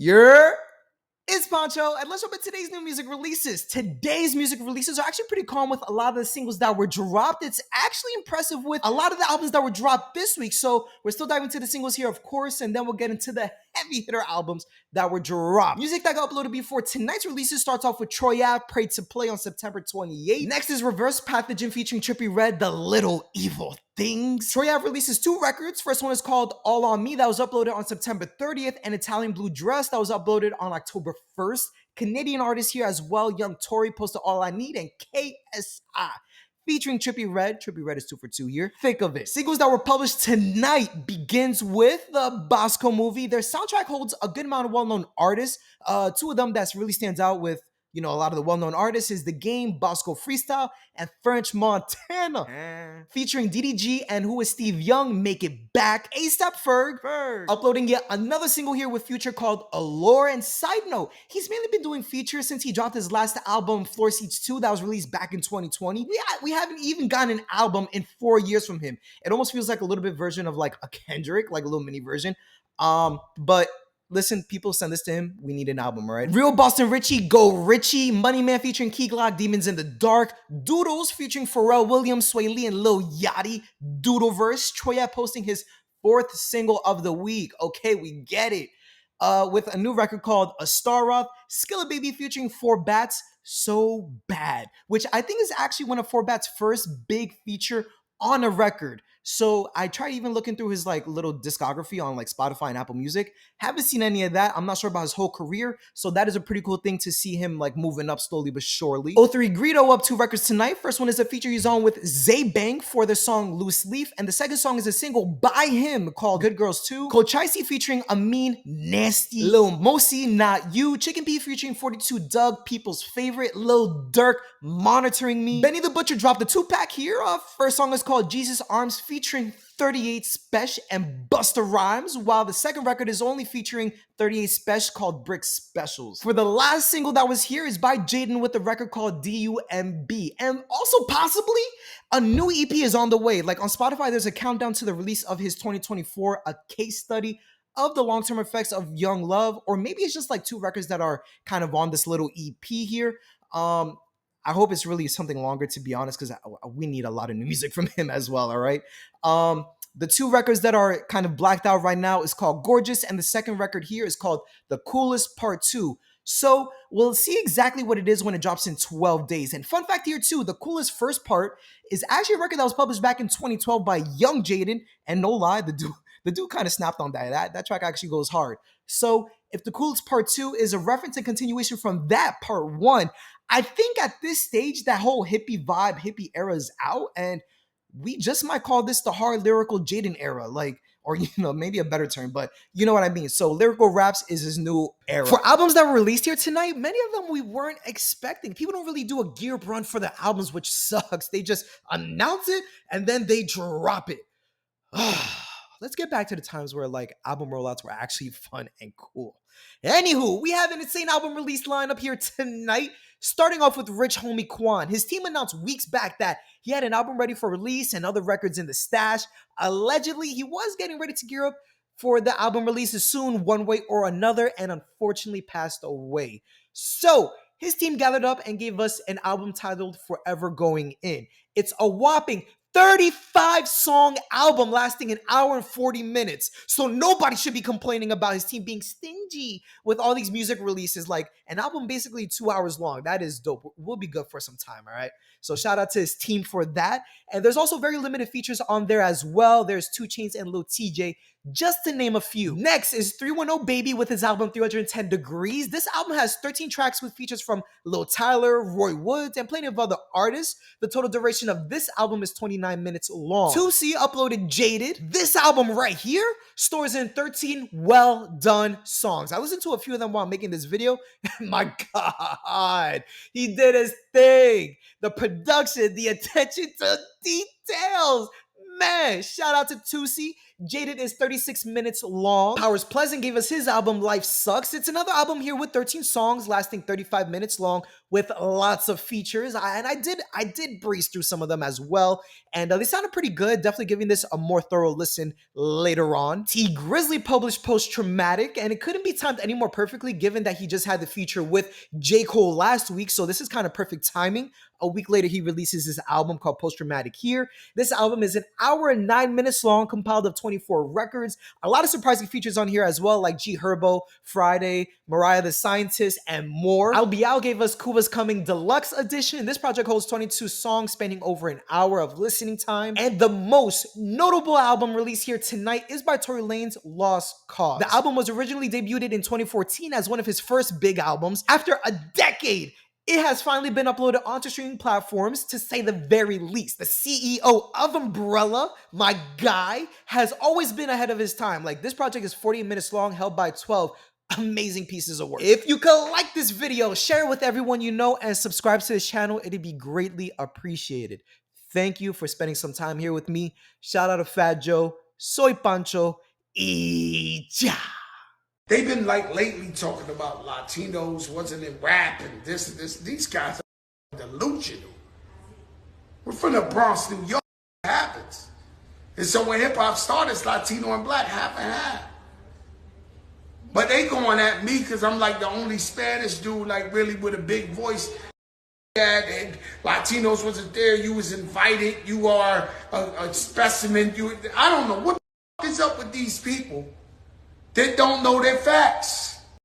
You're It's Pancho, and let's jump into today's new music releases. Today's music releases are actually pretty calm with a lot of the singles that were dropped. It's actually impressive with a lot of the albums that were dropped this week. So we're still diving into the singles here, of course, and then we'll get into the heavy hitter albums that were dropped. Music that got uploaded before tonight's releases starts off with Tory, Pray to Play on September 28th. Next is Reverse Pathogen featuring Trippie Redd, The Little Evil Things. Tory releases 2 records. First one is called All On Me, that was uploaded on September 30th, and Italian Blue Dress, that was uploaded on October 1st. Canadian artist here as well, Young Tory posted All I Need, and KSI featuring Trippie Redd. Trippie Redd is 2 for 2 here. Think of it. Singles that were published tonight begins with the Bosco Movie. Their soundtrack holds a good amount of well-known artists. 2 of them that really stands out with, a lot of the well-known artists is The Game, Bosco Freestyle, and French Montana. Featuring DDG and Who Is Steve Young, Make It Back. A$AP Ferg uploading yet another single here with Future called Allure. And side note, he's mainly been doing features since he dropped his last album, Floor Seats 2, that was released back in 2020. We haven't even gotten an album in 4 years from him. It almost feels like a little bit version of like a Kendrick, like a little mini version. But listen, people send this to him. We need an album, all right? Real Boston Richie, Go Richie. Money Man featuring Key Glock, Demons in the Dark. Doodles featuring Pharrell Williams, Sway Lee, and Lil Yachty. Doodleverse. Troya posting his 4th single of the week. Okay, we get it. With a new record called A Star Off. Skilla Baby featuring 4 Bats, So Bad, which I think is actually one of 4 Bats' first big feature on a record. So I tried even looking through his like little discography on like Spotify and Apple Music. Haven't seen any of that. I'm not sure about his whole career. So that is a pretty cool thing to see him like moving up slowly but surely. O3 Greedo up 2 records tonight. First one is a feature he's on with Zay Bang for the song Loose Leaf. And the second song is a single by him called Good Girls 2. Kochaisi featuring Amin Nasty. Lil Mosi, Not You. Chicken P featuring 42 Doug, people's favorite. Lil Durk, Monitoring Me. Benny the Butcher dropped the 2-pack here. First song is called Jesus Arms featuring 38 Special and Busta Rhymes, while the second record is only featuring 38 Special called Brick Specials. For the last single that was here is by Jaden with the record called DUMB. And also possibly a new EP is on the way. Like on Spotify, there's a countdown to the release of his 2024, a case study of the long-term effects of Young Love, or maybe it's just like 2 records that are kind of on this little EP here. I hope it's really something longer, to be honest, because we need a lot of new music from him as well, all right? The 2 records that are kind of blacked out right now is called Gorgeous, and the second record here is called The Coolest Part 2. So we'll see exactly what it is when it drops in 12 days. And fun fact here too, The Coolest First Part is actually a record that was published back in 2012 by Young Jaden, and no lie, the dude kind of snapped on that. That track actually goes hard. So if The Coolest Part 2 is a reference and continuation from that Part 1, I think at this stage, that whole hippie vibe, hippie era is out, and we just might call this the hard lyrical Jaden era, like, or, maybe a better term, but you know what I mean. So lyrical raps is his new era. For albums that were released here tonight, many of them we weren't expecting. People don't really do a gear run for the albums, which sucks. They just announce it and then they drop it. Let's get back to the times where like album rollouts were actually fun and cool. Anywho, we have an insane album release lineup here tonight. Starting off with Rich Homie Quan. His team announced weeks back that he had an album ready for release and other records in the stash. Allegedly, he was getting ready to gear up for the album releases soon, one way or another, and unfortunately passed away. So his team gathered up and gave us an album titled Forever Going In. It's a whopping 35-song album lasting 1 hour and 40 minutes. So nobody should be complaining about his team being stingy with all these music releases. Like an album basically 2 hours long. That is dope. We'll be good for some time, all right? So shout out to his team for that. And there's also very limited features on there as well. There's 2 Chainz and Lil TJ, just to name a few. Next is 310 Baby with his album 310 Degrees. This album has 13 tracks with features from Lil Tyler, Roy Woods, and plenty of other artists. The total duration of this album is 29 minutes long. 2C uploaded Jaded. This album right here stores in 13 well-done songs. I listened to a few of them while making this video, and my God, he did his thing. The production, the attention to details. Man, shout out to 2C. Jaded is 36 minutes long. Powers Pleasant gave us his album Life Sucks. It's another album here with 13 songs lasting 35 minutes long with lots of features. I did breeze through some of them as well, and they sounded pretty good. Definitely giving this a more thorough listen later on. T Grizzly published Post Traumatic, and it couldn't be timed any more perfectly given that he just had the feature with J. Cole last week, so this is kind of perfect timing. A week later, he releases his album called Post Traumatic here. This album is an hour and 9 minutes long, compiled of 24 records. A lot of surprising features on here as well, like G Herbo, Friday, Mariah the Scientist, and more. Albee gave us Kuva's Coming Deluxe Edition. This project holds 22 songs spanning over an hour of listening time. And the most notable album released here tonight is by Tory Lanez, Lost Cause. The album was originally debuted in 2014 as one of his first big albums. After a decade, it has finally been uploaded onto streaming platforms, to say the very least. The CEO of Umbrella, my guy, has always been ahead of his time. Like, this project is 40 minutes long, held by 12 amazing pieces of work. If you could like this video, share it with everyone you know, and subscribe to this channel, it'd be greatly appreciated. Thank you for spending some time here with me. Shout out to Fat Joe. Soy Pancho. Y ya. They've been like lately talking about Latinos wasn't in rap and this and this. These guys are delusional. We're from the Bronx, New York. It happens. And so when hip hop started, it's Latino and black, half and half. But they going at me because I'm like the only Spanish dude, like really with a big voice. And Latinos wasn't there. You was invited. You are a specimen. I don't know what the f is up with these people that don't know their facts.